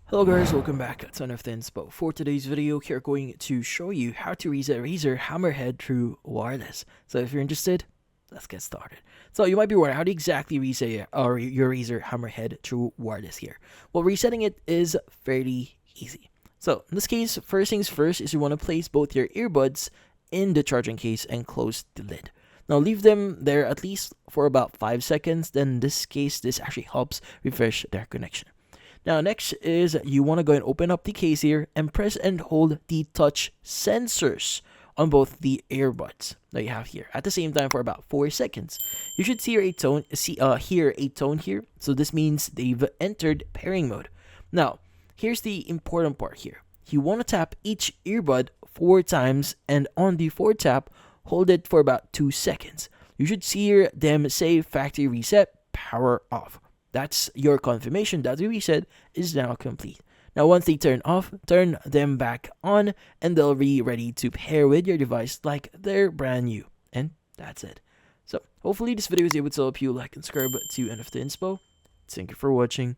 Hello guys, welcome back to Ton of Inspo. For today's video, we're going to show you how to reset Razer Hammerhead True Wireless. So if you're interested, let's get started. So you might be wondering, how do you exactly reset your Razer Hammerhead True Wireless here? Well, resetting it is fairly easy. So in this case, first things first is you want to place both your earbuds in the charging case and close the lid. Now leave them there at least for about 5 seconds. Then in this case, this actually helps refresh their connection. Now next is you want to go and open up the case here and press and hold the touch sensors on both the earbuds that you have here at the same time for about 4 seconds. You should hear a tone here. So this means they've entered pairing mode. Now, here's the important part here. You want to tap each earbud 4 times, and on the 4th tap, hold it for about 2 seconds. You should hear them say factory reset, power off. That's your confirmation that the reset is now complete. Now once they turn off, turn them back on and they'll be ready to pair with your device like they're brand new. And that's it. So hopefully this video is able to help you. Like and subscribe to End of the Inspo. Thank you for watching.